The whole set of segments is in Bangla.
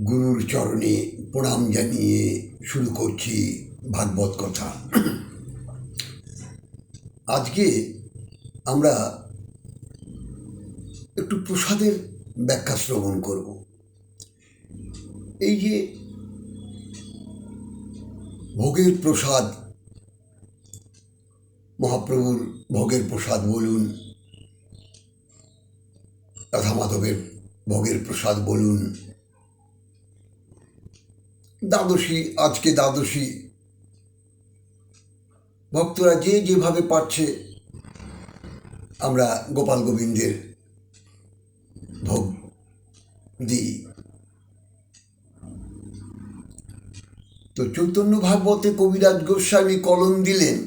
গুরুর চরণে প্রণাম জানিয়ে শুরু করছি ভাগবত কথা। আজকে আমরা একটু প্রসাদের ব্যাখ্যা শ্রবণ করব। এই যে ভোগের প্রসাদ, মহাপ্রভুর ভোগের প্রসাদ বলুন, রাধা মাধবের ভোগের প্রসাদ বলুন, দ্বাদশী, আজকে দ্বাদশী, ভক্তরা যে যেভাবে পারছে আমরা গোপাল গোবিন্দের ভোগ দিই। তো চৈতন্য ভাগবতে কবিরাজ গোস্বামী কলম দিলেন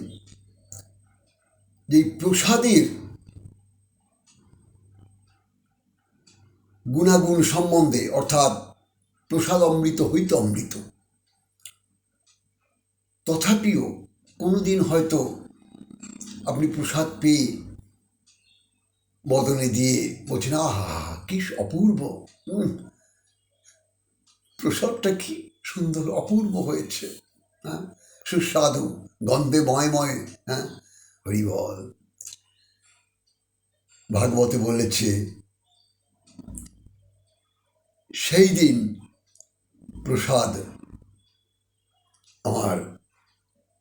যে প্রসাদের গুণাগুণ সম্বন্ধে, অর্থাৎ প্রসাদ অমৃত হইতে অমৃত। তথাপিও কোনোদিন হয়তো আপনি প্রসাদ পেয়ে বদনে দিয়ে বলছেন, আহা কি অপূর্ব, প্রসাদটা কি সুন্দর অপূর্ব হয়েছে, হ্যাঁ, সুস্বাদু, গন্ধে ময়, হ্যাঁ, হরি বল। ভাগবতে বলেছে সেই দিন প্রসাদ আমার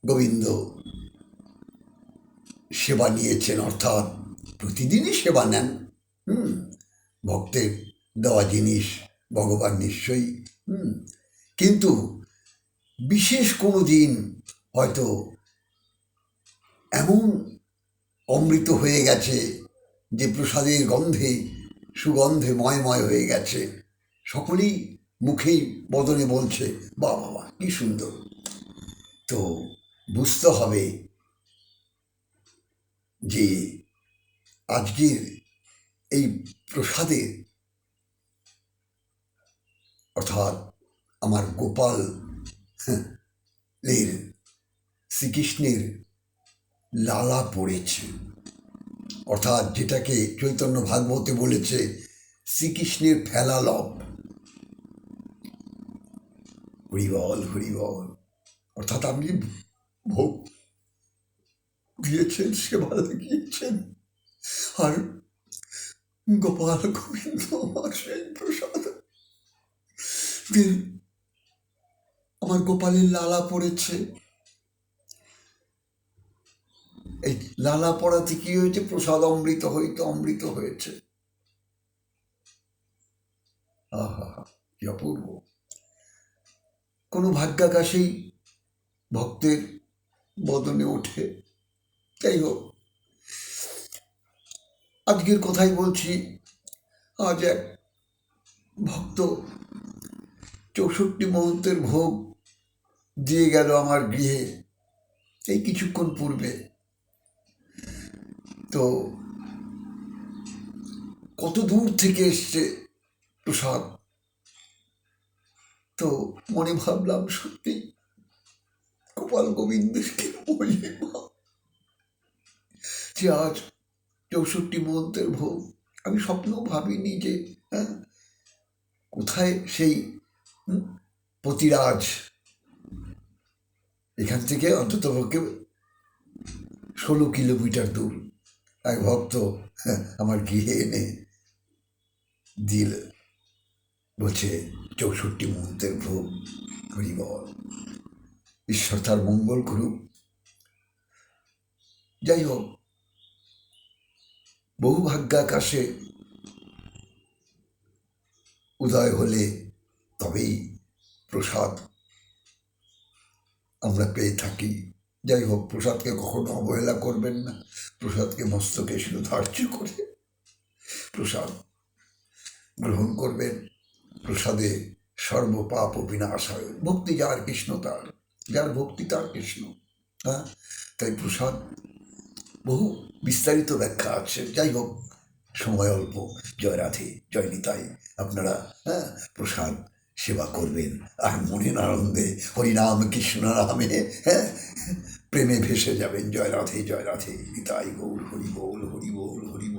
গোবিন্দ সেবা নিয়েছেন, অর্থাৎ প্রতিদিনই সেবা নেন। ভক্তের দেওয়া জিনিস ভগবান নিশ্চয়ই, কিন্তু বিশেষ কোনো দিন হয়তো এমন অমৃত হয়ে গেছে যে প্রসাদের গন্ধে, সুগন্ধে ময় হয়ে গেছে, সকলেই মুখেই বদনে বলছে, বাহ বাবা কি সুন্দর। তো বুঝতে হবে যে আজকের এই প্রসাদে, অর্থাৎ আমার গোপাল শ্রীকৃষ্ণের লালা পড়েছে, অর্থাৎ যেটাকে চৈতন্য ভাগবতে বলেছে শ্রীকৃষ্ণের ফেলালভ। হরিবল হরিবল, অর্থাৎ আপনি ভোগ দিয়েছেন, সেবা লাগিয়েছেন, আর গোপাল গোবিন্দ আমার সেই প্রসাদ, আমার গোপালের লালা পড়েছে। এই লালা পড়াতে কি হয়েছে? প্রসাদ অমৃত হইতে অমৃত হয়েছে। আহা কি অপূর্ব। কোনো ভাগ্যাকাশেই ভক্তের বদনে ওঠে। যাই হোক, আজকের কথাই বলছি। আজ এক ভক্ত 64 মহন্তের ভোগ দিয়ে গেল আমার গৃহে এই কিছুক্ষণ পূর্বে। তো কত দূর থেকে এসছে প্রসাদ, তো মনে ভাবলাম সত্যি গোপাল গোবিন্দকে বলি যে আজ 64 মহন্তের ভোগ। আমি স্বপ্নেও ভাবিনি যে কোথায় সেই পতিরাজ, এখান থেকে অন্তত পক্ষে 16 কিলোমিটার দূর এক ভক্ত আমার গৃহে এনে দিল, বলছে 64 মহন্তের ভোগ। হরি বল, ঈশ্বর তার মঙ্গল করুক। যাই হোক, বহু ভাগ্যাকাশে উদয় হলে তবেই প্রসাদ আমরা পেয়ে থাকি। যাই হোক, প্রসাদকে কখনো অবহেলা করবেন না। প্রসাদকে মস্তকে শুধু ধার্য করে প্রসাদ গ্রহণ করবেন। প্রসাদে সর্বপাপ বিনাশ হয়। ভক্তি যার কৃষ্ণ তার, যার ভক্তি তার কৃষ্ণ। হ্যাঁ, তাই প্রসাদ বহু বিস্তারিত ব্যাখ্যা আছে। যাই হোক, সময় অল্প। জয় রাধে, জয় নিতাই। আপনারা প্রসাদ সেবা করবেন আর মনের আনন্দে হরিনাম কৃষ্ণ নামে প্রেমে ভেসে যাবেন। জয় রাধে, জয় রাধে, নিতাই গৌর হরি বল, হরি বল, হরি বল।